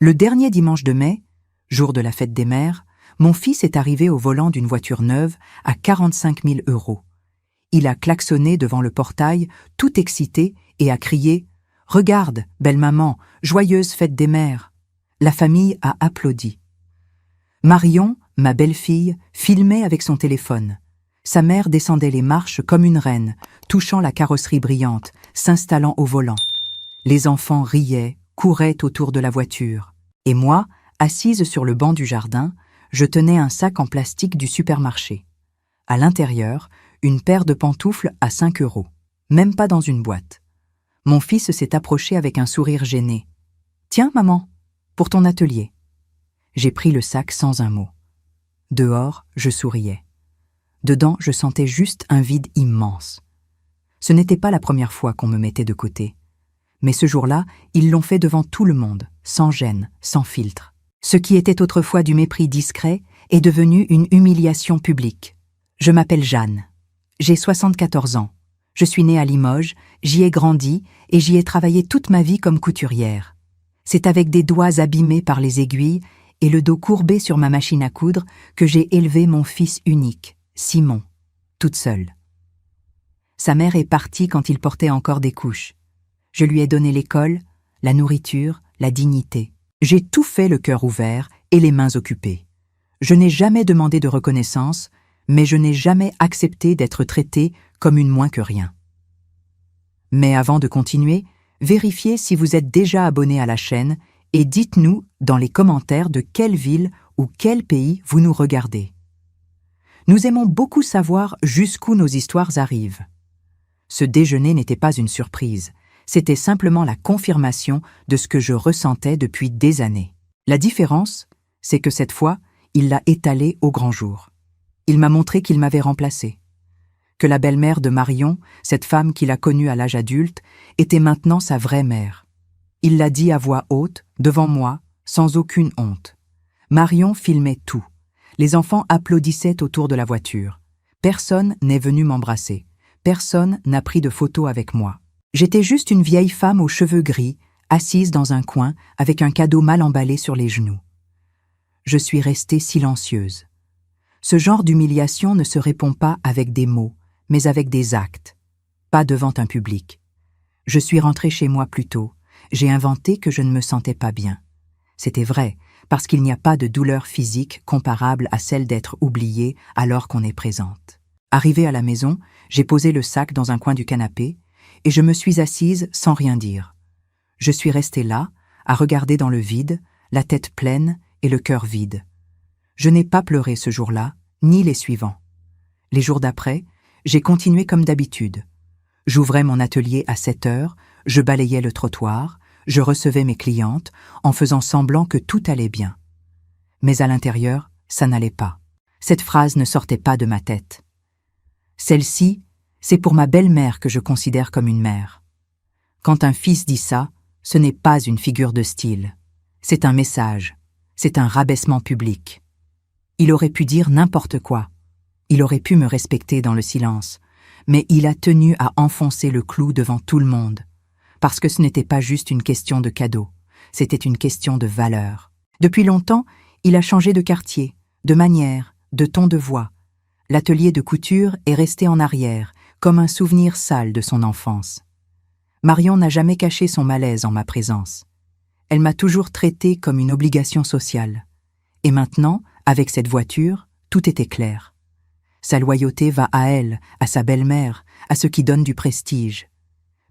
Le dernier dimanche de mai, jour de la fête des mères, mon fils est arrivé au volant d'une voiture neuve à 45 000 €. Il a klaxonné devant le portail, tout excité, et a crié « Regarde, belle maman, joyeuse fête des mères !» La famille a applaudi. Marion, ma belle-fille, filmait avec son téléphone. Sa mère descendait les marches comme une reine, touchant la carrosserie brillante, s'installant au volant. Les enfants riaient, couraient autour de la voiture. Et moi, assise sur le banc du jardin, je tenais un sac en plastique du supermarché. À l'intérieur, une paire de pantoufles à 5 €, même pas dans une boîte. Mon fils s'est approché avec un sourire gêné. « Tiens, maman, pour ton atelier. » J'ai pris le sac sans un mot. Dehors, je souriais. Dedans, je sentais juste un vide immense. Ce n'était pas la première fois qu'on me mettait de côté. Mais ce jour-là, ils l'ont fait devant tout le monde, sans gêne, sans filtre. Ce qui était autrefois du mépris discret est devenu une humiliation publique. Je m'appelle Jeanne. J'ai 74 ans. Je suis née à Limoges, j'y ai grandi et j'y ai travaillé toute ma vie comme couturière. C'est avec des doigts abîmés par les aiguilles et le dos courbé sur ma machine à coudre que j'ai élevé mon fils unique, Simon, toute seule. Sa mère est partie quand il portait encore des couches. Je lui ai donné l'école, la nourriture, la dignité. J'ai tout fait le cœur ouvert et les mains occupées. Je n'ai jamais demandé de reconnaissance, mais je n'ai jamais accepté d'être traitée comme une moins que rien. Mais avant de continuer, vérifiez si vous êtes déjà abonné à la chaîne et dites-nous dans les commentaires de quelle ville ou quel pays vous nous regardez. Nous aimons beaucoup savoir jusqu'où nos histoires arrivent. Ce déjeuner n'était pas une surprise, c'était simplement la confirmation de ce que je ressentais depuis des années. La différence, c'est que cette fois, il l'a étalé au grand jour. Il m'a montré qu'il m'avait remplacé. Que la belle-mère de Marion, cette femme qu'il a connue à l'âge adulte, était maintenant sa vraie mère. Il l'a dit à voix haute, devant moi, sans aucune honte. Marion filmait tout. Les enfants applaudissaient autour de la voiture. Personne n'est venu m'embrasser. Personne n'a pris de photos avec moi. J'étais juste une vieille femme aux cheveux gris, assise dans un coin avec un cadeau mal emballé sur les genoux. Je suis restée silencieuse. Ce genre d'humiliation ne se répond pas avec des mots, mais avec des actes, pas devant un public. Je suis rentrée chez moi plus tôt. J'ai inventé que je ne me sentais pas bien. C'était vrai, parce qu'il n'y a pas de douleur physique comparable à celle d'être oubliée alors qu'on est présente. Arrivée à la maison, j'ai posé le sac dans un coin du canapé et je me suis assise sans rien dire. Je suis restée là, à regarder dans le vide, la tête pleine et le cœur vide. Je n'ai pas pleuré ce jour-là, ni les suivants. Les jours d'après, j'ai continué comme d'habitude. J'ouvrais mon atelier à 7 heures, je balayais le trottoir, je recevais mes clientes en faisant semblant que tout allait bien. Mais à l'intérieur, ça n'allait pas. Cette phrase ne sortait pas de ma tête. Celle-ci, c'est pour ma belle-mère que je considère comme une mère. Quand un fils dit ça, ce n'est pas une figure de style. C'est un message, c'est un rabaissement public. Il aurait pu dire n'importe quoi. Il aurait pu me respecter dans le silence, mais il a tenu à enfoncer le clou devant tout le monde. Parce que ce n'était pas juste une question de cadeau, c'était une question de valeur. Depuis longtemps, il a changé de quartier, de manière, de ton de voix. L'atelier de couture est resté en arrière, comme un souvenir sale de son enfance. Marion n'a jamais caché son malaise en ma présence. Elle m'a toujours traitée comme une obligation sociale. Et maintenant, avec cette voiture, tout était clair. Sa loyauté va à elle, à sa belle-mère, à ce qui donne du prestige.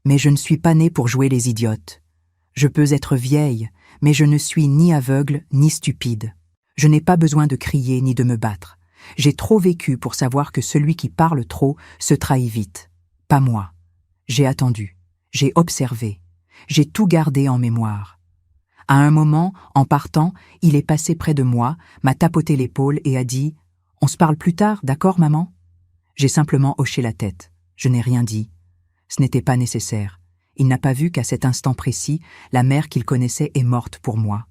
Mais je ne suis pas née pour jouer les idiotes. Je peux être vieille, mais je ne suis ni aveugle ni stupide. Je n'ai pas besoin de crier ni de me battre. J'ai trop vécu pour savoir que celui qui parle trop se trahit vite. Pas moi. J'ai attendu, j'ai observé, j'ai tout gardé en mémoire. À un moment, en partant, il est passé près de moi, m'a tapoté l'épaule et a dit « On se parle plus tard, d'accord, maman ?» J'ai simplement hoché la tête. Je n'ai rien dit. Ce n'était pas nécessaire. Il n'a pas vu qu'à cet instant précis, la mère qu'il connaissait est morte pour moi.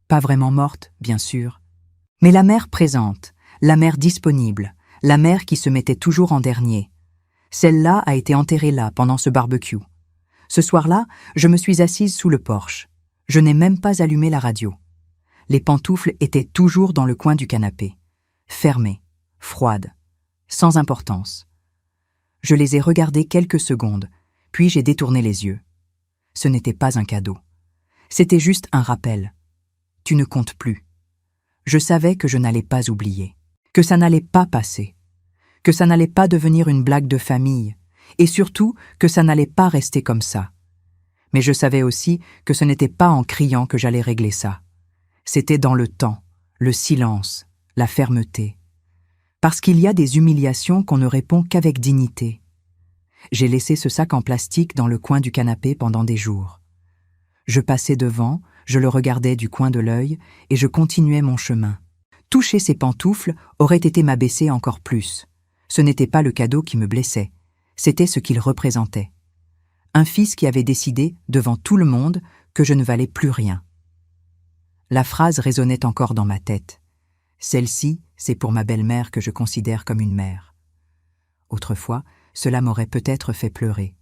Pas vraiment morte, bien sûr. Mais la mère présente, la mère disponible, la mère qui se mettait toujours en dernier. Celle-là a été enterrée là pendant ce barbecue. Ce soir-là, je me suis assise sous le porche. Je n'ai même pas allumé la radio. les pantoufles étaient toujours dans le coin du canapé, fermées, froides, sans importance. Je les ai regardées quelques secondes, puis j'ai détourné les yeux. Ce n'était pas un cadeau. C'était juste un rappel. Tu ne comptes plus. Je savais que je n'allais pas oublier, que ça n'allait pas passer, que ça n'allait pas devenir une blague de famille, et surtout que ça n'allait pas rester comme ça. Mais je savais aussi que ce n'était pas en criant que j'allais régler ça. C'était dans le temps, le silence, la fermeté. Parce qu'il y a des humiliations qu'on ne répond qu'avec dignité. J'ai laissé ce sac en plastique dans le coin du canapé pendant des jours. Je passais devant, je le regardais du coin de l'œil et je continuais mon chemin. Toucher ces pantoufles aurait été m'abaisser encore plus. Ce n'était pas le cadeau qui me blessait, c'était ce qu'il représentait. Un fils qui avait décidé, devant tout le monde, que je ne valais plus rien. La phrase résonnait encore dans ma tête. Celle-ci, c'est pour ma belle-mère que je considère comme une mère. Autrefois, cela m'aurait peut-être fait pleurer.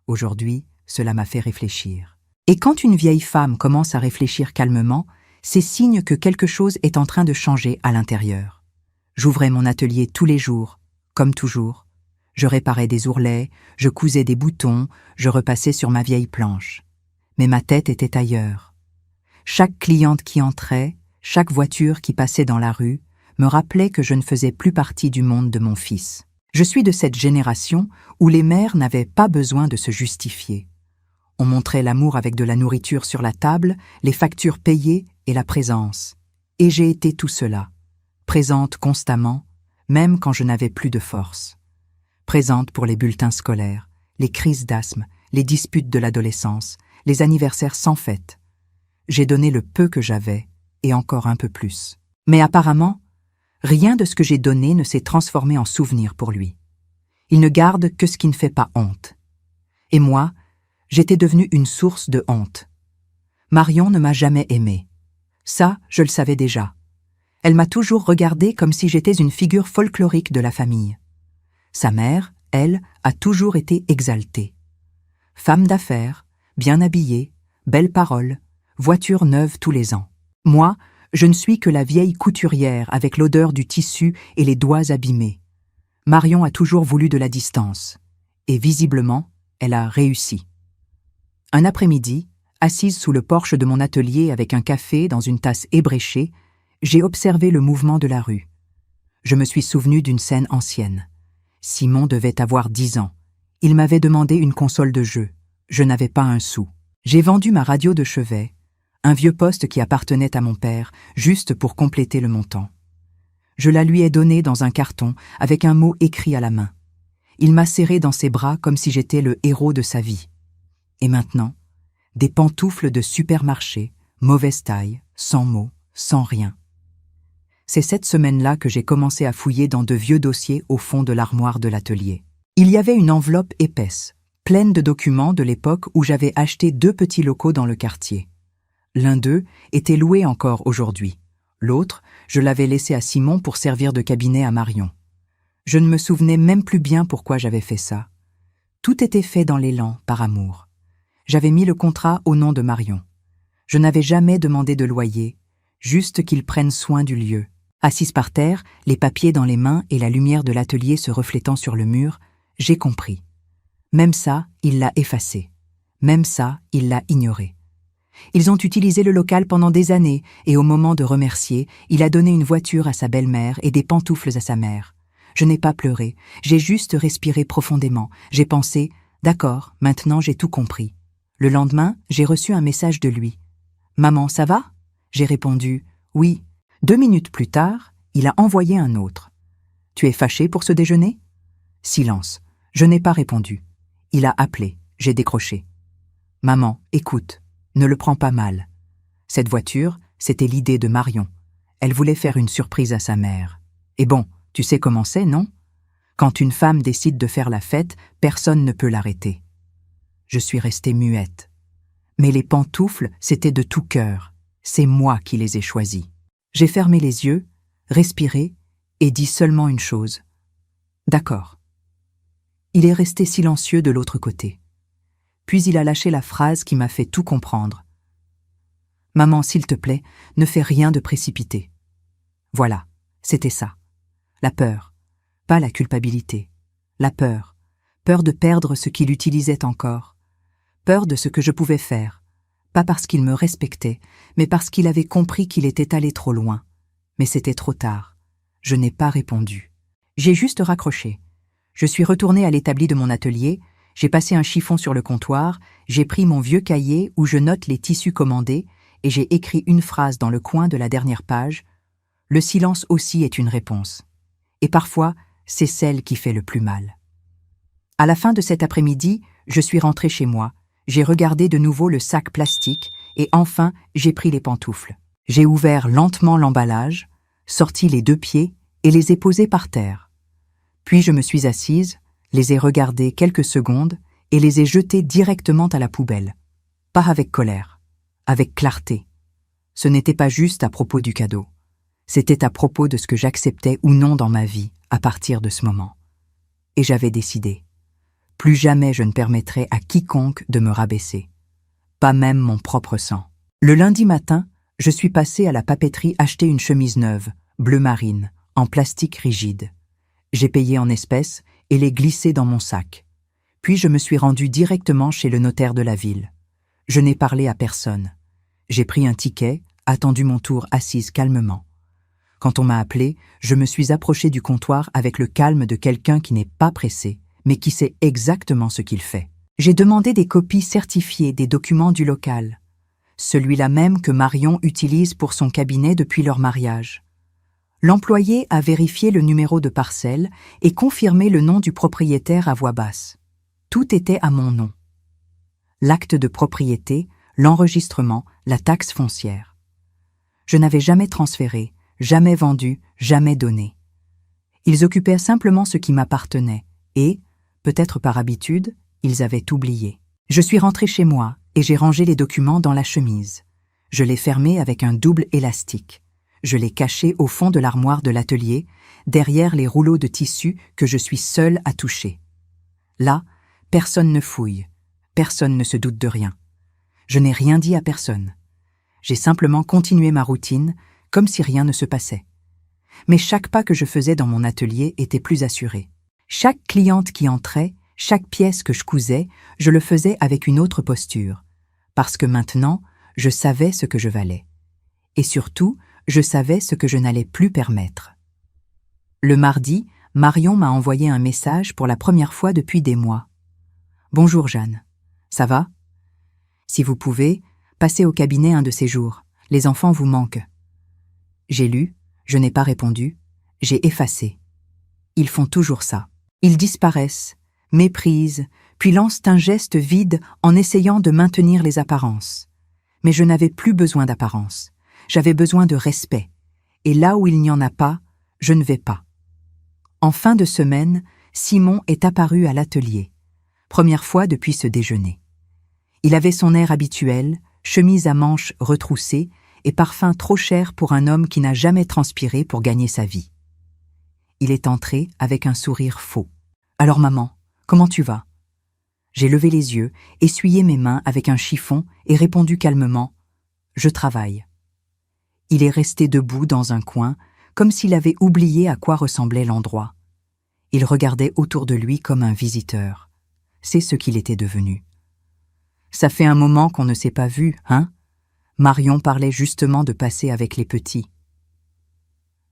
Aujourd'hui, cela m'a fait réfléchir. Et quand une vieille femme commence à réfléchir calmement, c'est signe que quelque chose est en train de changer à l'intérieur. J'ouvrais mon atelier tous les jours, comme toujours. Je réparais des ourlets, je cousais des boutons, je repassais sur ma vieille planche. Mais ma tête était ailleurs. Chaque cliente qui entrait, chaque voiture qui passait dans la rue, me rappelait que je ne faisais plus partie du monde de mon fils. Je suis de cette génération où les mères n'avaient pas besoin de se justifier. On montrait l'amour avec de la nourriture sur la table, les factures payées et la présence. Et j'ai été tout cela, présente constamment, même quand je n'avais plus de force. Présente pour les bulletins scolaires, les crises d'asthme, les disputes de l'adolescence, les anniversaires sans fête. J'ai donné le peu que j'avais, et encore un peu plus. Mais apparemment, rien de ce que j'ai donné ne s'est transformé en souvenir pour lui. Il ne garde que ce qui ne fait pas honte. Et moi, j'étais devenue une source de honte. Marion ne m'a jamais aimée. Ça, je le savais déjà. Elle m'a toujours regardée comme si j'étais une figure folklorique de la famille. Sa mère, elle, a toujours été exaltée. Femme d'affaires, bien habillée, belles paroles, voiture neuve tous les ans. Moi, je ne suis que la vieille couturière avec l'odeur du tissu et les doigts abîmés. Marion a toujours voulu de la distance. Et visiblement, elle a réussi. Un après-midi, assise sous le porche de mon atelier avec un café dans une tasse ébréchée, j'ai observé le mouvement de la rue. Je me suis souvenu d'une scène ancienne. Simon devait avoir 10 ans. Il m'avait demandé une console de jeu. Je n'avais pas un sou. J'ai vendu ma radio de chevet, un vieux poste qui appartenait à mon père, juste pour compléter le montant. Je la lui ai donnée dans un carton avec un mot écrit à la main. Il m'a serré dans ses bras comme si j'étais le héros de sa vie. Et maintenant, des pantoufles de supermarché, mauvaise taille, sans mots, sans rien. C'est cette semaine-là que j'ai commencé à fouiller dans de vieux dossiers au fond de l'armoire de l'atelier. Il y avait une enveloppe épaisse, pleine de documents de l'époque où j'avais acheté 2 petits locaux dans le quartier. L'un d'eux était loué encore aujourd'hui. L'autre, je l'avais laissé à Simon pour servir de cabinet à Marion. Je ne me souvenais même plus bien pourquoi j'avais fait ça. Tout était fait dans l'élan, par amour. J'avais mis le contrat au nom de Marion. Je n'avais jamais demandé de loyer, juste qu'il prenne soin du lieu. Assise par terre, les papiers dans les mains et la lumière de l'atelier se reflétant sur le mur, j'ai compris. Même ça, il l'a effacé. Même ça, il l'a ignoré. Ils ont utilisé le local pendant des années et au moment de remercier, il a donné une voiture à sa belle-mère et des pantoufles à sa mère. Je n'ai pas pleuré, j'ai juste respiré profondément. J'ai pensé, d'accord, maintenant j'ai tout compris. Le lendemain, j'ai reçu un message de lui. « Maman, ça va ?» J'ai répondu « Oui ». 2 minutes plus tard, il a envoyé un autre. « Tu es fâché pour ce déjeuner ?» Silence. Je n'ai pas répondu. Il a appelé. J'ai décroché. « Maman, écoute, ne le prends pas mal. Cette voiture, c'était l'idée de Marion. Elle voulait faire une surprise à sa mère. Et bon, tu sais comment c'est, non? Quand une femme décide de faire la fête, personne ne peut l'arrêter. » Je suis restée muette. Mais les pantoufles, c'était de tout cœur. C'est moi qui les ai choisis. J'ai fermé les yeux, respiré et dit seulement une chose. D'accord. Il est resté silencieux de l'autre côté. Puis il a lâché la phrase qui m'a fait tout comprendre. Maman, s'il te plaît, ne fais rien de précipité. Voilà, c'était ça. La peur, pas la culpabilité. La peur. Peur de perdre ce qu'il utilisait encore. Peur de ce que je pouvais faire. Pas parce qu'il me respectait, mais parce qu'il avait compris qu'il était allé trop loin. Mais c'était trop tard. Je n'ai pas répondu. J'ai juste raccroché. Je suis retournée à l'établi de mon atelier, j'ai passé un chiffon sur le comptoir, j'ai pris mon vieux cahier où je note les tissus commandés et j'ai écrit une phrase dans le coin de la dernière page. Le silence aussi est une réponse. Et parfois, c'est celle qui fait le plus mal. À la fin de cet après-midi, je suis rentrée chez moi, j'ai regardé de nouveau le sac plastique et enfin, j'ai pris les pantoufles. J'ai ouvert lentement l'emballage, sorti les 2 pieds et les ai posés par terre. Puis je me suis assise, les ai regardés quelques secondes et les ai jetés directement à la poubelle. Pas avec colère, avec clarté. Ce n'était pas juste à propos du cadeau. C'était à propos de ce que j'acceptais ou non dans ma vie à partir de ce moment. Et j'avais décidé. Plus jamais je ne permettrai à quiconque de me rabaisser. Pas même mon propre sang. Le lundi matin, je suis passée à la papeterie acheter une chemise neuve, bleu marine, en plastique rigide. J'ai payé en espèces et l'ai glissée dans mon sac. Puis je me suis rendue directement chez le notaire de la ville. Je n'ai parlé à personne. J'ai pris un ticket, attendu mon tour assise calmement. Quand on m'a appelé, je me suis approchée du comptoir avec le calme de quelqu'un qui n'est pas pressé, mais qui sait exactement ce qu'il fait. J'ai demandé des copies certifiées des documents du local, celui-là même que Marion utilise pour son cabinet depuis leur mariage. L'employé a vérifié le numéro de parcelle et confirmé le nom du propriétaire à voix basse. Tout était à mon nom. L'acte de propriété, l'enregistrement, la taxe foncière. Je n'avais jamais transféré, jamais vendu, jamais donné. Ils occupaient simplement ce qui m'appartenait et, peut-être par habitude, ils avaient oublié. Je suis rentrée chez moi et j'ai rangé les documents dans la chemise. Je l'ai fermée avec un double élastique. Je l'ai cachée au fond de l'armoire de l'atelier, derrière les rouleaux de tissu que je suis seule à toucher. Là, personne ne fouille, personne ne se doute de rien. Je n'ai rien dit à personne. J'ai simplement continué ma routine, comme si rien ne se passait. Mais chaque pas que je faisais dans mon atelier était plus assuré. Chaque cliente qui entrait, chaque pièce que je cousais, je le faisais avec une autre posture, parce que maintenant, je savais ce que je valais. Et surtout, je savais ce que je n'allais plus permettre. Le mardi, Marion m'a envoyé un message pour la première fois depuis des mois. « Bonjour Jeanne, ça va? Si vous pouvez, passez au cabinet un de ces jours, les enfants vous manquent. » J'ai lu, je n'ai pas répondu, j'ai effacé. Ils font toujours ça. Ils disparaissent, méprisent, puis lancent un geste vide en essayant de maintenir les apparences. Mais je n'avais plus besoin d'apparence. J'avais besoin de respect. Et là où il n'y en a pas, je ne vais pas. En fin de semaine, Simon est apparu à l'atelier. Première fois depuis ce déjeuner. Il avait son air habituel, chemise à manches retroussées et parfum trop cher pour un homme qui n'a jamais transpiré pour gagner sa vie. Il est entré avec un sourire faux. « Alors maman, comment tu vas ?» J'ai levé les yeux, essuyé mes mains avec un chiffon et répondu calmement « Je travaille ». Il est resté debout dans un coin, comme s'il avait oublié à quoi ressemblait l'endroit. Il regardait autour de lui comme un visiteur. C'est ce qu'il était devenu. « Ça fait un moment qu'on ne s'est pas vu, hein ?» Marion parlait justement de passer avec les petits.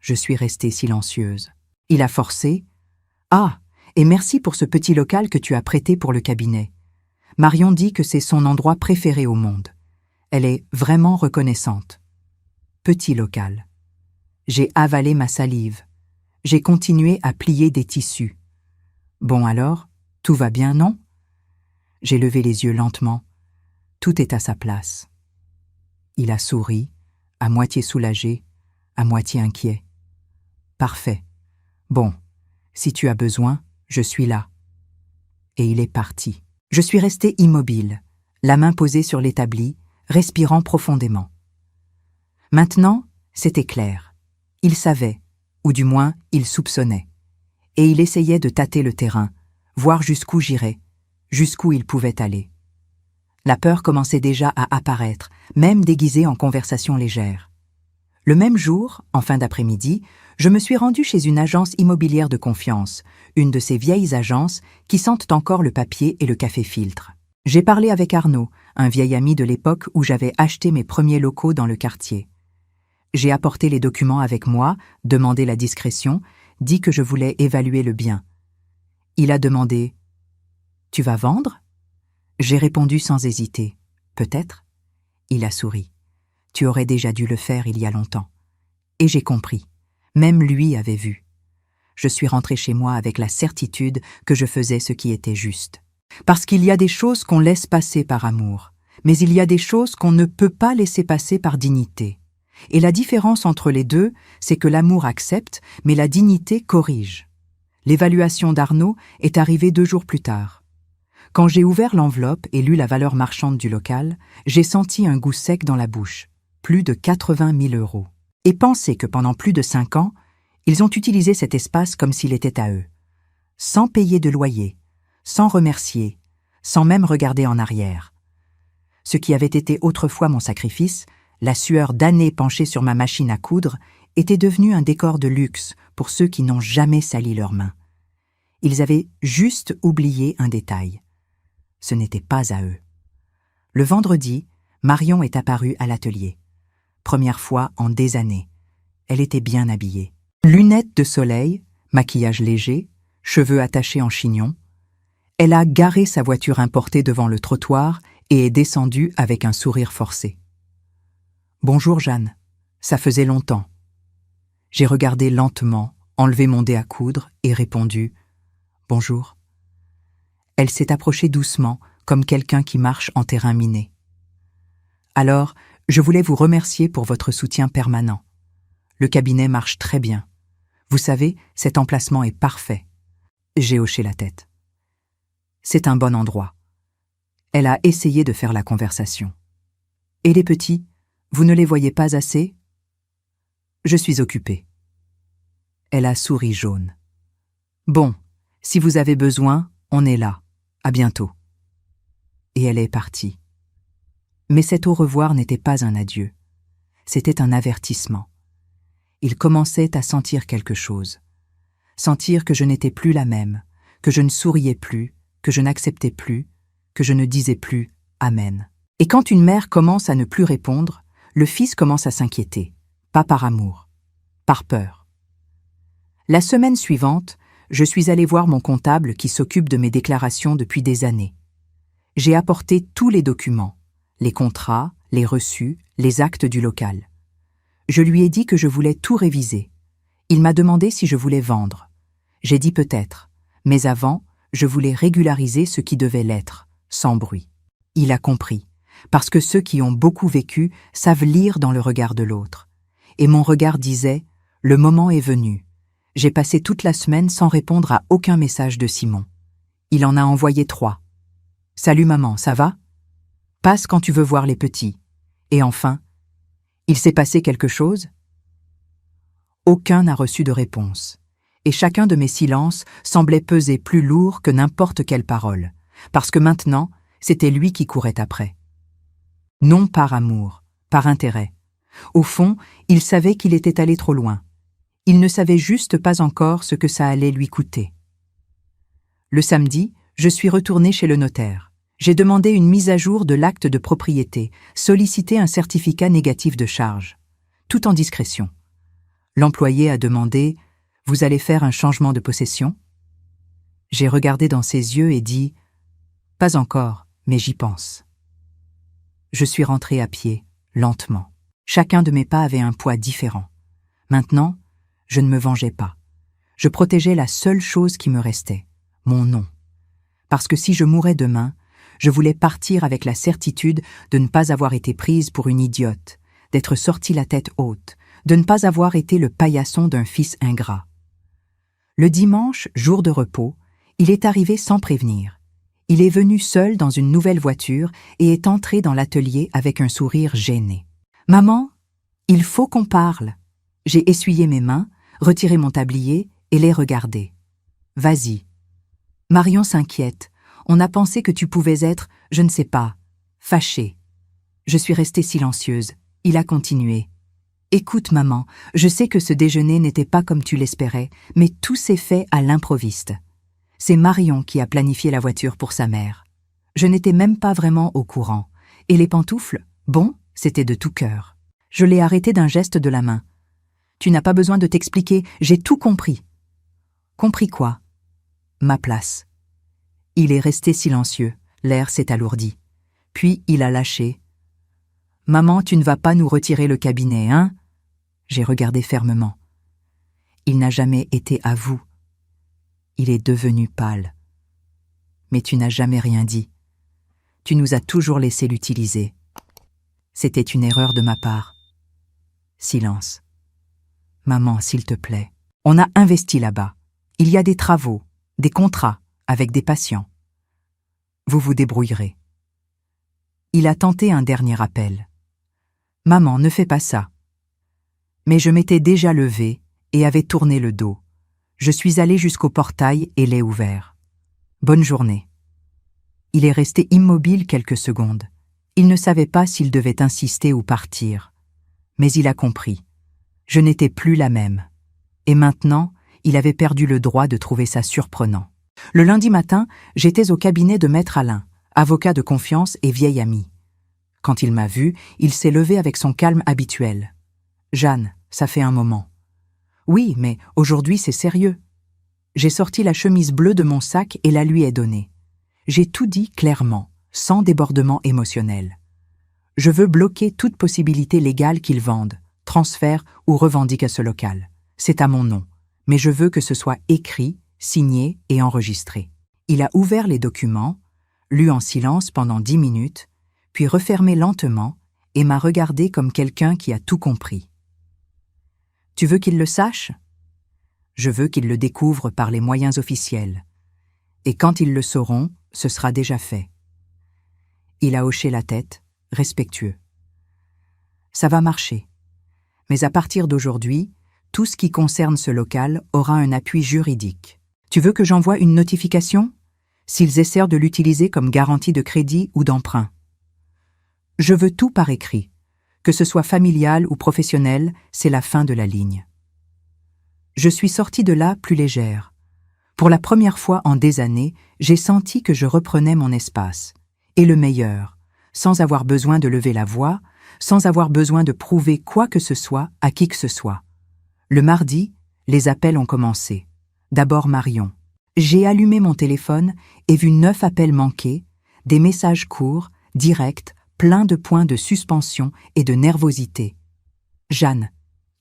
Je suis restée silencieuse. Il a forcé. « Ah, et merci pour ce petit local que tu as prêté pour le cabinet. Marion dit que c'est son endroit préféré au monde. Elle est vraiment reconnaissante. » Petit local. J'ai avalé ma salive. J'ai continué à plier des tissus. Bon alors, tout va bien, non? J'ai levé les yeux lentement. Tout est à sa place. Il a souri, à moitié soulagé, à moitié inquiet. Parfait. Bon, si tu as besoin, je suis là. Et il est parti. Je suis restée immobile, la main posée sur l'établi, respirant profondément. Maintenant, c'était clair. Il savait, ou du moins, il soupçonnait. Et il essayait de tâter le terrain, voir jusqu'où j'irais, jusqu'où il pouvait aller. La peur commençait déjà à apparaître, même déguisée en conversation légère. Le même jour, en fin d'après-midi, je me suis rendue chez une agence immobilière de confiance, une de ces vieilles agences qui sentent encore le papier et le café-filtre. J'ai parlé avec Arnaud, un vieil ami de l'époque où j'avais acheté mes premiers locaux dans le quartier. J'ai apporté les documents avec moi, demandé la discrétion, dit que je voulais évaluer le bien. Il a demandé « Tu vas vendre ?» J'ai répondu sans hésiter « Peut-être ?» Il a souri. « Tu aurais déjà dû le faire il y a longtemps. » Et j'ai compris. Même lui avait vu. Je suis rentrée chez moi avec la certitude que je faisais ce qui était juste. Parce qu'il y a des choses qu'on laisse passer par amour, mais il y a des choses qu'on ne peut pas laisser passer par dignité. Et la différence entre les deux, c'est que l'amour accepte, mais la dignité corrige. L'évaluation d'Arnaud est arrivée 2 jours plus tard. Quand j'ai ouvert l'enveloppe et lu la valeur marchande du local, j'ai senti un goût sec dans la bouche, plus de 80 000 €. Et penser que pendant plus de 5 ans, ils ont utilisé cet espace comme s'il était à eux, sans payer de loyer, sans remercier, sans même regarder en arrière. Ce qui avait été autrefois mon sacrifice, la sueur d'années penchée sur ma machine à coudre, était devenu un décor de luxe pour ceux qui n'ont jamais sali leurs mains. Ils avaient juste oublié un détail. Ce n'était pas à eux. Le vendredi, Marion est apparue à l'atelier. Première fois en des années. Elle était bien habillée. Lunettes de soleil, maquillage léger, cheveux attachés en chignon. Elle a garé sa voiture importée devant le trottoir et est descendue avec un sourire forcé. « Bonjour Jeanne, ça faisait longtemps. » J'ai regardé lentement, enlevé mon dé à coudre et répondu « Bonjour ». Elle s'est approchée doucement, comme quelqu'un qui marche en terrain miné. « Alors, je voulais vous remercier pour votre soutien permanent. Le cabinet marche très bien. Vous savez, cet emplacement est parfait. » J'ai hoché la tête. « C'est un bon endroit. » Elle a essayé de faire la conversation. « Et les petits, vous ne les voyez pas assez ? » « Je suis occupée. » Elle a souri jaune. « Bon, si vous avez besoin, on est là. À bientôt. » Et elle est partie. Mais cet au revoir n'était pas un adieu. C'était un avertissement. Il commençait à sentir quelque chose. Sentir que je n'étais plus la même, que je ne souriais plus, que je n'acceptais plus, que je ne disais plus « Amen ». Et quand une mère commence à ne plus répondre, le fils commence à s'inquiéter, pas par amour, par peur. La semaine suivante, je suis allée voir mon comptable qui s'occupe de mes déclarations depuis des années. J'ai apporté tous les documents, les contrats, les reçus, les actes du local. Je lui ai dit que je voulais tout réviser. Il m'a demandé si je voulais vendre. J'ai dit peut-être, mais avant, je voulais régulariser ce qui devait l'être, sans bruit. Il a compris, parce que ceux qui ont beaucoup vécu savent lire dans le regard de l'autre. Et mon regard disait « Le moment est venu ». J'ai passé toute la semaine sans répondre à aucun message de Simon. Il en a envoyé 3. « Salut maman, ça va ? Passe quand tu veux voir les petits. » Et enfin, « Il s'est passé quelque chose ?» Aucun n'a reçu de réponse. Et chacun de mes silences semblait peser plus lourd que n'importe quelle parole, parce que maintenant, c'était lui qui courait après. Non par amour, par intérêt. Au fond, il savait qu'il était allé trop loin. Il ne savait juste pas encore ce que ça allait lui coûter. Le samedi, je suis retournée chez le notaire. J'ai demandé une mise à jour de l'acte de propriété, sollicité un certificat négatif de charge, tout en discrétion. L'employé a demandé « Vous allez faire un changement de possession ?» J'ai regardé dans ses yeux et dit « Pas encore, mais j'y pense. » Je suis rentrée à pied, lentement. Chacun de mes pas avait un poids différent. Maintenant, je ne me vengeais pas. Je protégeais la seule chose qui me restait, mon nom. Parce que si je mourais demain, je voulais partir avec la certitude de ne pas avoir été prise pour une idiote, d'être sortie la tête haute, de ne pas avoir été le paillasson d'un fils ingrat. Le dimanche, jour de repos, il est arrivé sans prévenir. Il est venu seul dans une nouvelle voiture et est entré dans l'atelier avec un sourire gêné. « Maman, il faut qu'on parle. » J'ai essuyé mes mains, retiré mon tablier et les regardé. « Vas-y. » Marion s'inquiète. On a pensé que tu pouvais être, je ne sais pas, fâché. Je suis restée silencieuse. Il a continué. Écoute, maman, je sais que ce déjeuner n'était pas comme tu l'espérais, mais tout s'est fait à l'improviste. C'est Marion qui a planifié la voiture pour sa mère. Je n'étais même pas vraiment au courant. Et les pantoufles, bon, c'était de tout cœur. Je l'ai arrêté d'un geste de la main. Tu n'as pas besoin de t'expliquer, j'ai tout compris. Compris quoi? Ma place. Il est resté silencieux, l'air s'est alourdi. Puis il a lâché. Maman, tu ne vas pas nous retirer le cabinet, hein? J'ai regardé fermement. Il n'a jamais été à vous. Il est devenu pâle. Mais tu n'as jamais rien dit. Tu nous as toujours laissé l'utiliser. C'était une erreur de ma part. Silence. Maman, s'il te plaît. On a investi là-bas. Il y a des travaux, des contrats, avec des patients. Vous vous débrouillerez. Il a tenté un dernier appel. Maman, ne fais pas ça. Mais je m'étais déjà levée et avais tourné le dos. Je suis allée jusqu'au portail et l'ai ouvert. Bonne journée. Il est resté immobile quelques secondes. Il ne savait pas s'il devait insister ou partir. Mais il a compris. Je n'étais plus la même. Et maintenant, il avait perdu le droit de trouver ça surprenant. Le lundi matin, j'étais au cabinet de Maître Alain, avocat de confiance et vieil ami. Quand il m'a vu, il s'est levé avec son calme habituel. « Jeanne, ça fait un moment. »« Oui, mais aujourd'hui c'est sérieux. » J'ai sorti la chemise bleue de mon sac et la lui ai donnée. J'ai tout dit clairement, sans débordement émotionnel. Je veux bloquer toute possibilité légale qu'ils vendent, transfèrent ou revendiquent ce local. C'est à mon nom, mais je veux que ce soit écrit, signé et enregistré. Il a ouvert les documents, lu en silence pendant 10 minutes, puis refermé lentement et m'a regardé comme quelqu'un qui a tout compris. « Tu veux qu'il le sache ? Je veux qu'il le découvre par les moyens officiels. Et quand ils le sauront, ce sera déjà fait. » Il a hoché la tête, respectueux. « Ça va marcher. Mais à partir d'aujourd'hui, tout ce qui concerne ce local aura un appui juridique. Tu veux que j'envoie une notification s'ils essaient de l'utiliser comme garantie de crédit ou d'emprunt? Je veux tout par écrit. Que ce soit familial ou professionnel, c'est la fin de la ligne. Je suis sortie de là plus légère. Pour la première fois en des années, j'ai senti que je reprenais mon espace. Et le meilleur, sans avoir besoin de lever la voix, sans avoir besoin de prouver quoi que ce soit à qui que ce soit. Le mardi, les appels ont commencé. D'abord Marion. J'ai allumé mon téléphone et vu 9 appels manqués, des messages courts, directs, pleins de points de suspension et de nervosité. « Jeanne,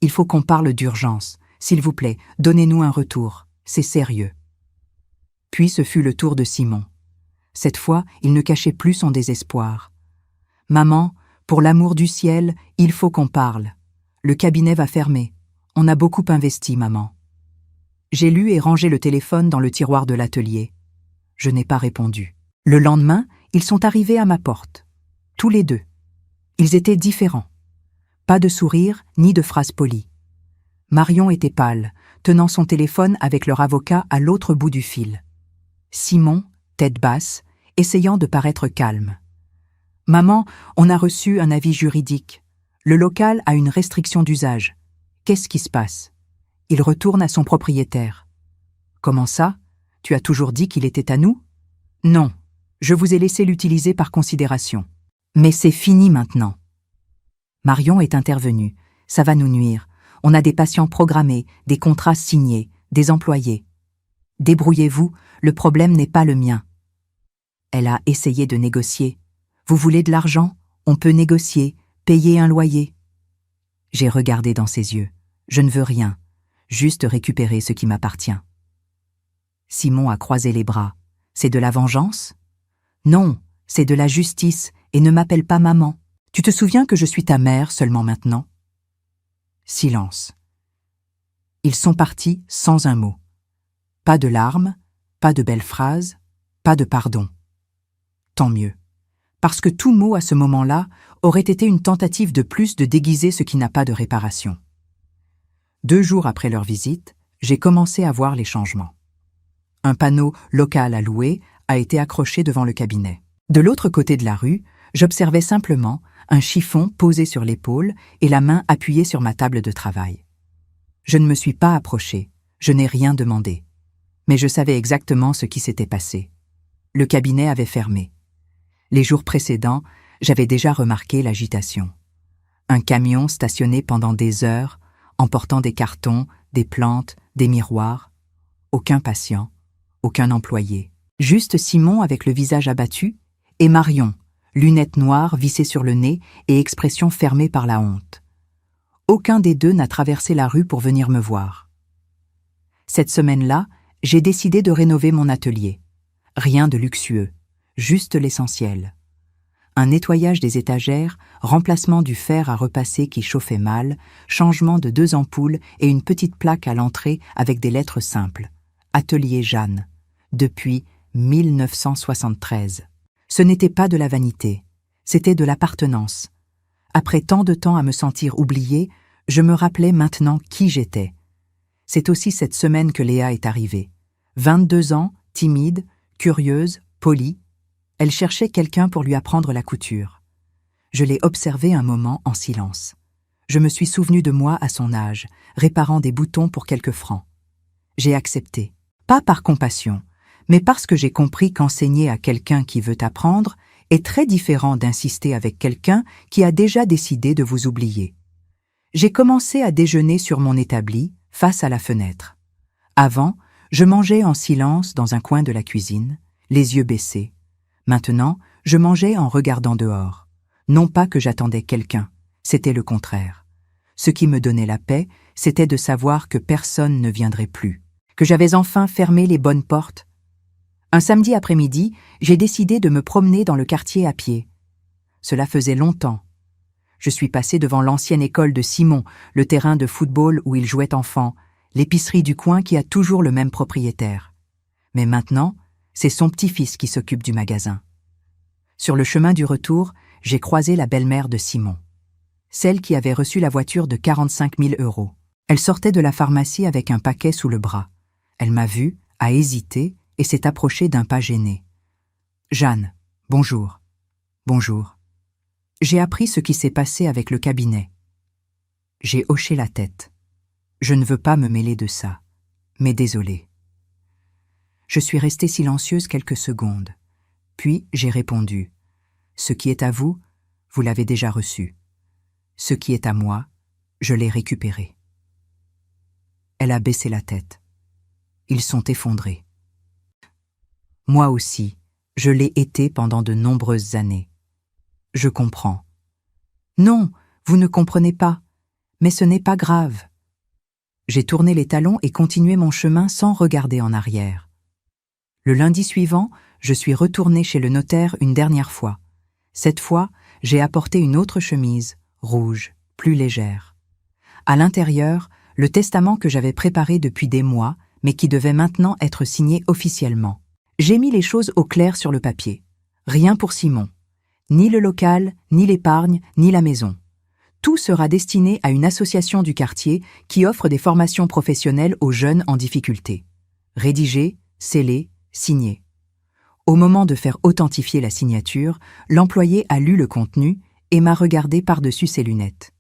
il faut qu'on parle d'urgence. S'il vous plaît, donnez-nous un retour. C'est sérieux. » Puis ce fut le tour de Simon. Cette fois, il ne cachait plus son désespoir. « Maman, pour l'amour du ciel, il faut qu'on parle. Le cabinet va fermer. On a beaucoup investi, maman. » J'ai lu et rangé le téléphone dans le tiroir de l'atelier. Je n'ai pas répondu. Le lendemain, ils sont arrivés à ma porte. Tous les deux. Ils étaient différents. Pas de sourire ni de phrases polies. Marion était pâle, tenant son téléphone avec leur avocat à l'autre bout du fil. Simon, tête basse, essayant de paraître calme. « Maman, on a reçu un avis juridique. Le local a une restriction d'usage. Qu'est-ce qui se passe ?» Il retourne à son propriétaire. « Comment ça? Tu as toujours dit qu'il était à nous? » « Non, je vous ai laissé l'utiliser par considération. Mais c'est fini maintenant. » Marion est intervenue. « Ça va nous nuire. On a des patients programmés, des contrats signés, des employés. Débrouillez-vous, le problème n'est pas le mien. » Elle a essayé de négocier. « Vous voulez de l'argent? On peut négocier, payer un loyer. » J'ai regardé dans ses yeux. « Je ne veux rien, juste récupérer ce qui m'appartient. » Simon a croisé les bras. « C'est de la vengeance? » « Non, c'est de la justice, et ne m'appelle pas maman. Tu te souviens que je suis ta mère seulement maintenant? » Silence. Ils sont partis sans un mot. Pas de larmes, pas de belles phrases, pas de pardon. Tant mieux. Parce que tout mot à ce moment-là aurait été une tentative de plus de déguiser ce qui n'a pas de réparation. 2 jours après leur visite, j'ai commencé à voir les changements. Un panneau « local à louer » a été accroché devant le cabinet. De l'autre côté de la rue, J'observais simplement un chiffon posé sur l'épaule et la main appuyée sur ma table de travail. Je ne me suis pas approchée, je n'ai rien demandé. Mais je savais exactement ce qui s'était passé. Le cabinet avait fermé. Les jours précédents, j'avais déjà remarqué l'agitation. Un camion stationné pendant des heures, emportant des cartons, des plantes, des miroirs. Aucun patient, aucun employé. Juste Simon avec le visage abattu et Marion, lunettes noires vissées sur le nez et expression fermée par la honte. Aucun des deux n'a traversé la rue pour venir me voir. Cette semaine-là, j'ai décidé de rénover mon atelier. Rien de luxueux, juste l'essentiel. Un nettoyage des étagères, remplacement du fer à repasser qui chauffait mal, changement de 2 ampoules et une petite plaque à l'entrée avec des lettres simples. Atelier Jeanne, depuis 1973. Ce n'était pas de la vanité, c'était de l'appartenance. Après tant de temps à me sentir oubliée, je me rappelais maintenant qui j'étais. C'est aussi cette semaine que Léa est arrivée. 22 ans, timide, curieuse, polie. Elle cherchait quelqu'un pour lui apprendre la couture. Je l'ai observée un moment en silence. Je me suis souvenu de moi à son âge, réparant des boutons pour quelques francs. J'ai accepté, pas par compassion, mais parce que j'ai compris qu'enseigner à quelqu'un qui veut apprendre est très différent d'insister avec quelqu'un qui a déjà décidé de vous oublier. J'ai commencé à déjeuner sur mon établi, face à la fenêtre. Avant, je mangeais en silence dans un coin de la cuisine, les yeux baissés. Maintenant, je mangeais en regardant dehors. Non pas que j'attendais quelqu'un, c'était le contraire. Ce qui me donnait la paix, c'était de savoir que personne ne viendrait plus, que j'avais enfin fermé les bonnes portes. Un samedi après-midi, j'ai décidé de me promener dans le quartier à pied. Cela faisait longtemps. Je suis passé devant l'ancienne école de Simon, le terrain de football où il jouait enfant, l'épicerie du coin qui a toujours le même propriétaire. Mais maintenant, c'est son petit-fils qui s'occupe du magasin. Sur le chemin du retour, j'ai croisé la belle-mère de Simon, celle qui avait reçu la voiture de 45 000 €. Elle sortait de la pharmacie avec un paquet sous le bras. Elle m'a vu, a hésité et s'est approchée d'un pas gêné. « Jeanne, bonjour. »« Bonjour. » J'ai appris ce qui s'est passé avec le cabinet. J'ai hoché la tête. Je ne veux pas me mêler de ça, mais désolée. Je suis restée silencieuse quelques secondes. Puis j'ai répondu. Ce qui est à vous, vous l'avez déjà reçu. Ce qui est à moi, je l'ai récupéré. Elle a baissé la tête. Ils sont effondrés. Moi aussi, je l'ai été pendant de nombreuses années. Je comprends. Non, vous ne comprenez pas, mais ce n'est pas grave. J'ai tourné les talons et continué mon chemin sans regarder en arrière. Le lundi suivant, je suis retournée chez le notaire une dernière fois. Cette fois, j'ai apporté une autre chemise, rouge, plus légère. À l'intérieur, le testament que j'avais préparé depuis des mois, mais qui devait maintenant être signé officiellement. J'ai mis les choses au clair sur le papier. Rien pour Simon. Ni le local, ni l'épargne, ni la maison. Tout sera destiné à une association du quartier qui offre des formations professionnelles aux jeunes en difficulté. Rédigé, scellé, signé. Au moment de faire authentifier la signature, l'employé a lu le contenu et m'a regardé par-dessus ses lunettes.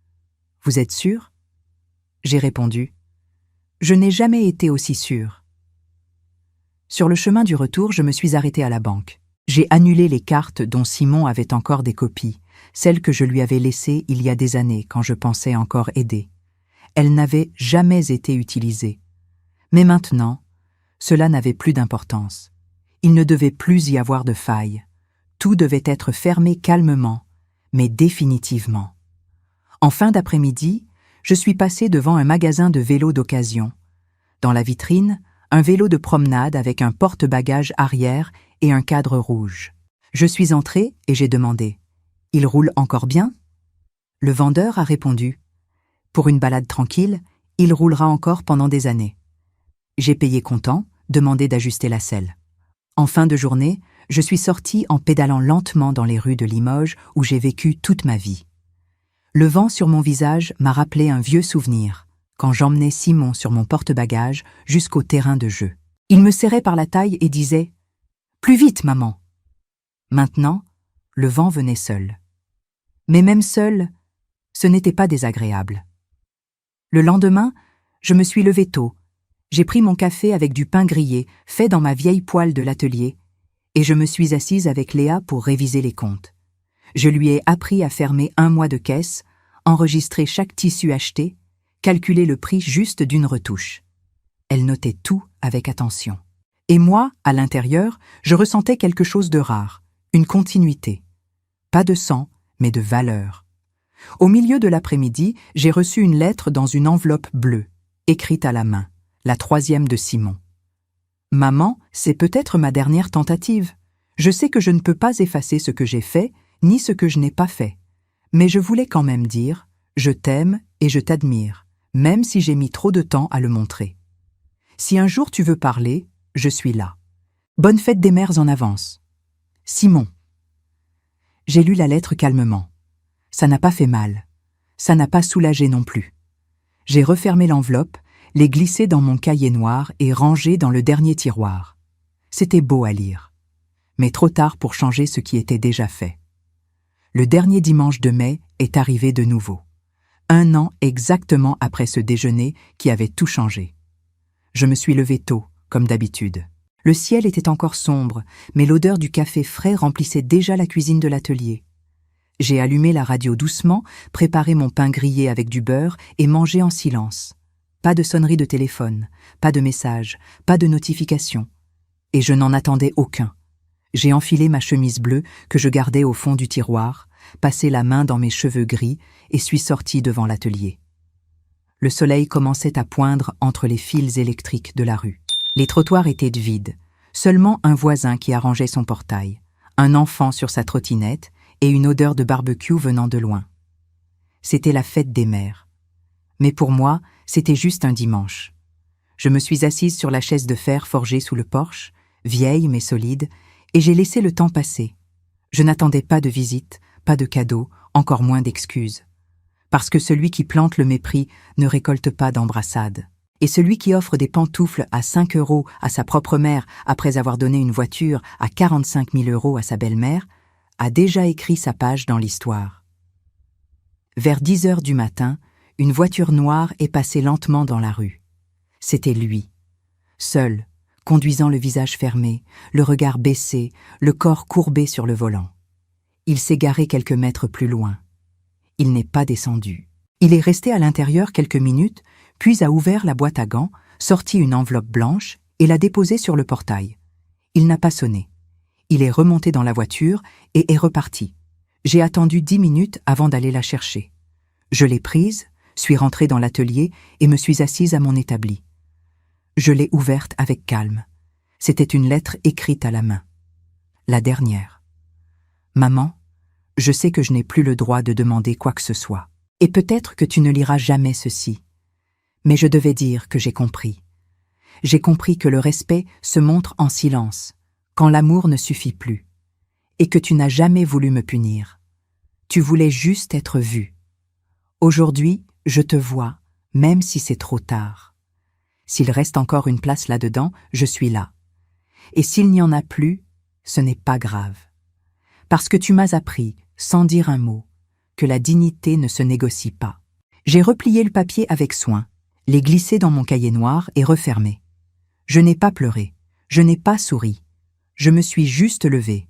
« Vous êtes sûr ?» J'ai répondu. « Je n'ai jamais été aussi sûre. » Sur le chemin du retour, je me suis arrêtée à la banque. J'ai annulé les cartes dont Simon avait encore des copies, celles que je lui avais laissées il y a des années quand je pensais encore aider. Elles n'avaient jamais été utilisées. Mais maintenant, cela n'avait plus d'importance. Il ne devait plus y avoir de faille. Tout devait être fermé calmement, mais définitivement. En fin d'après-midi, je suis passée devant un magasin de vélos d'occasion. Dans la vitrine, un vélo de promenade avec un porte-bagages arrière et un cadre rouge. Je suis entrée et j'ai demandé « Il roule encore bien ?» Le vendeur a répondu « Pour une balade tranquille, il roulera encore pendant des années. » J'ai payé comptant, demandé d'ajuster la selle. En fin de journée, je suis sortie en pédalant lentement dans les rues de Limoges où j'ai vécu toute ma vie. Le vent sur mon visage m'a rappelé un vieux souvenir, quand j'emmenais Simon sur mon porte-bagages jusqu'au terrain de jeu. Il me serrait par la taille et disait « Plus vite, maman !» Maintenant, le vent venait seul. Mais même seul, ce n'était pas désagréable. Le lendemain, je me suis levée tôt. J'ai pris mon café avec du pain grillé, fait dans ma vieille poêle de l'atelier, et je me suis assise avec Léa pour réviser les comptes. Je lui ai appris à fermer 1 mois de caisse, enregistrer chaque tissu acheté, calculer le prix juste d'une retouche. Elle notait tout avec attention. Et moi, à l'intérieur, je ressentais quelque chose de rare, une continuité. Pas de sang, mais de valeur. Au milieu de l'après-midi, j'ai reçu une lettre dans une enveloppe bleue, écrite à la main, la 3e de Simon. « Maman, c'est peut-être ma dernière tentative. Je sais que je ne peux pas effacer ce que j'ai fait, ni ce que je n'ai pas fait. Mais je voulais quand même dire « Je t'aime et je t'admire », même si j'ai mis trop de temps à le montrer. Si un jour tu veux parler, je suis là. Bonne fête des mères en avance. Simon. J'ai lu la lettre calmement. Ça n'a pas fait mal. Ça n'a pas soulagé non plus. J'ai refermé l'enveloppe, l'ai glissée dans mon cahier noir et rangée dans le dernier tiroir. C'était beau à lire. Mais trop tard pour changer ce qui était déjà fait. Le dernier dimanche de mai est arrivé de nouveau. 1 an exactement après ce déjeuner qui avait tout changé. Je me suis levée tôt, comme d'habitude. Le ciel était encore sombre, mais l'odeur du café frais remplissait déjà la cuisine de l'atelier. J'ai allumé la radio doucement, préparé mon pain grillé avec du beurre et mangé en silence. Pas de sonnerie de téléphone, pas de message, pas de notification. Et je n'en attendais aucun. J'ai enfilé ma chemise bleue que je gardais au fond du tiroir, passé la main dans mes cheveux gris et suis sortie devant l'atelier. Le soleil commençait à poindre entre les fils électriques de la rue. Les trottoirs étaient vides, seulement un voisin qui arrangeait son portail, un enfant sur sa trottinette et une odeur de barbecue venant de loin. C'était la fête des mères. Mais pour moi, c'était juste un dimanche. Je me suis assise sur la chaise de fer forgée sous le porche, vieille mais solide, et j'ai laissé le temps passer. Je n'attendais pas de visite, pas de cadeaux, encore moins d'excuses. Parce que celui qui plante le mépris ne récolte pas d'embrassades. Et celui qui offre des pantoufles à 5 € à sa propre mère après avoir donné une voiture à 45 000 € à sa belle-mère, a déjà écrit sa page dans l'histoire. Vers 10 heures du matin, une voiture noire est passée lentement dans la rue. C'était lui. Seul, conduisant le visage fermé, le regard baissé, le corps courbé sur le volant. Il s'est garé quelques mètres plus loin. Il n'est pas descendu. Il est resté à l'intérieur quelques minutes, puis a ouvert la boîte à gants, sorti une enveloppe blanche et l'a déposée sur le portail. Il n'a pas sonné. Il est remonté dans la voiture et est reparti. J'ai attendu 10 minutes avant d'aller la chercher. Je l'ai prise, suis rentrée dans l'atelier et me suis assise à mon établi. Je l'ai ouverte avec calme. C'était une lettre écrite à la main. La dernière. « Maman, je sais que je n'ai plus le droit de demander quoi que ce soit. Et peut-être que tu ne liras jamais ceci. Mais je devais dire que j'ai compris. J'ai compris que le respect se montre en silence, quand l'amour ne suffit plus, et que tu n'as jamais voulu me punir. Tu voulais juste être vue. Aujourd'hui, je te vois, même si c'est trop tard. S'il reste encore une place là-dedans, je suis là. Et s'il n'y en a plus, ce n'est pas grave. Parce que tu m'as appris, sans dire un mot, que la dignité ne se négocie pas. J'ai replié le papier avec soin, l'ai glissé dans mon cahier noir et refermé. Je n'ai pas pleuré, je n'ai pas souri. Je me suis juste levée.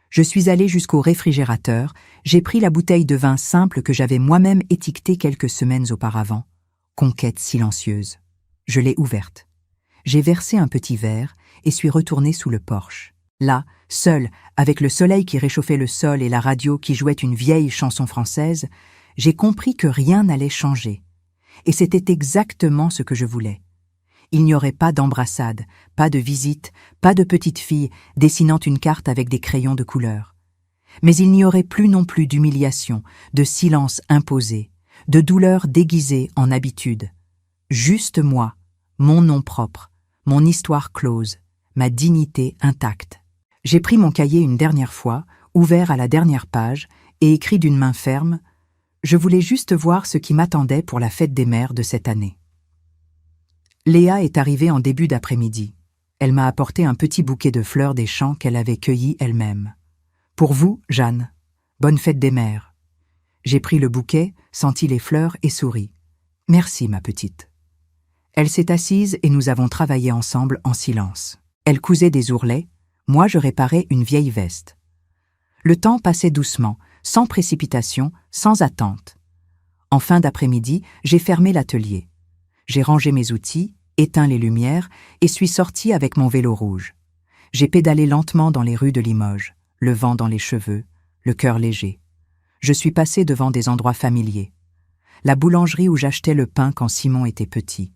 Je suis allée jusqu'au réfrigérateur, j'ai pris la bouteille de vin simple que j'avais moi-même étiquetée quelques semaines auparavant. Conquête silencieuse. Je l'ai ouverte. J'ai versé un petit verre et suis retournée sous le porche. Là, seule, avec le soleil qui réchauffait le sol et la radio qui jouait une vieille chanson française, j'ai compris que rien n'allait changer. Et c'était exactement ce que je voulais. Il n'y aurait pas d'embrassade, pas de visite, pas de petite fille dessinant une carte avec des crayons de couleur. Mais il n'y aurait plus non plus d'humiliation, de silence imposé, de douleur déguisée en habitude. Juste moi, mon nom propre, mon histoire close, ma dignité intacte. J'ai pris mon cahier une dernière fois, ouvert à la dernière page, et écrit d'une main ferme « Je voulais juste voir ce qui m'attendait pour la fête des mères de cette année. » Léa est arrivée en début d'après-midi. Elle m'a apporté un petit bouquet de fleurs des champs qu'elle avait cueillies elle-même. « Pour vous, Jeanne. » Bonne fête des mères. J'ai pris le bouquet, senti les fleurs et souri. Merci, ma petite. Elle s'est assise et nous avons travaillé ensemble en silence. Elle cousait des ourlets, moi je réparais une vieille veste. Le temps passait doucement, sans précipitation, sans attente. En fin d'après-midi, j'ai fermé l'atelier. J'ai rangé mes outils, éteint les lumières et suis sortie avec mon vélo rouge. J'ai pédalé lentement dans les rues de Limoges, le vent dans les cheveux, le cœur léger. Je suis passée devant des endroits familiers. La boulangerie où j'achetais le pain quand Simon était petit.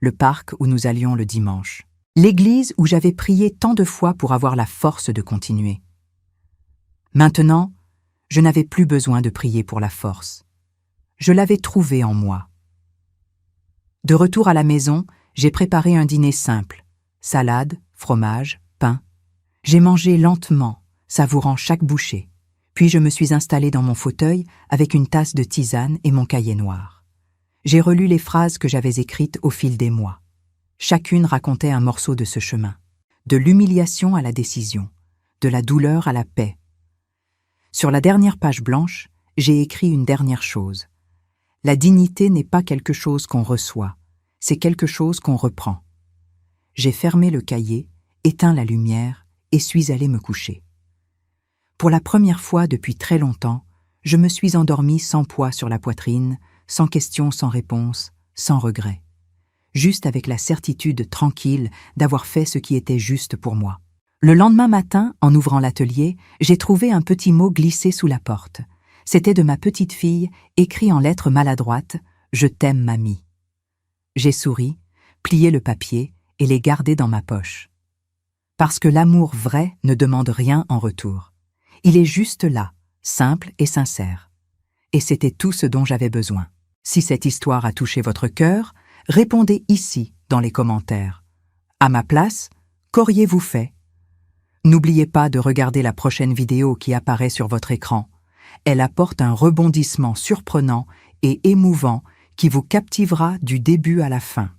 Le parc où nous allions le dimanche. L'église où j'avais prié tant de fois pour avoir la force de continuer. Maintenant, je n'avais plus besoin de prier pour la force. Je l'avais trouvée en moi. De retour à la maison, j'ai préparé un dîner simple. Salade, fromage, pain. J'ai mangé lentement, savourant chaque bouchée. Puis je me suis installée dans mon fauteuil avec une tasse de tisane et mon cahier noir. J'ai relu les phrases que j'avais écrites au fil des mois. Chacune racontait un morceau de ce chemin. De l'humiliation à la décision, de la douleur à la paix. Sur la dernière page blanche, j'ai écrit une dernière chose. La dignité n'est pas quelque chose qu'on reçoit, c'est quelque chose qu'on reprend. J'ai fermé le cahier, éteint la lumière et suis allée me coucher. Pour la première fois depuis très longtemps, je me suis endormie sans poids sur la poitrine, sans question, sans réponse, sans regret. Juste avec la certitude tranquille d'avoir fait ce qui était juste pour moi. Le lendemain matin, en ouvrant l'atelier, j'ai trouvé un petit mot glissé sous la porte. C'était de ma petite fille, écrit en lettres maladroites « Je t'aime, mamie ». J'ai souri, plié le papier et l'ai gardé dans ma poche. Parce que l'amour vrai ne demande rien en retour. Il est juste là, simple et sincère. Et c'était tout ce dont j'avais besoin. Si cette histoire a touché votre cœur, répondez ici, dans les commentaires. À ma place, qu'auriez-vous fait? N'oubliez pas de regarder la prochaine vidéo qui apparaît sur votre écran. Elle apporte un rebondissement surprenant et émouvant qui vous captivera du début à la fin.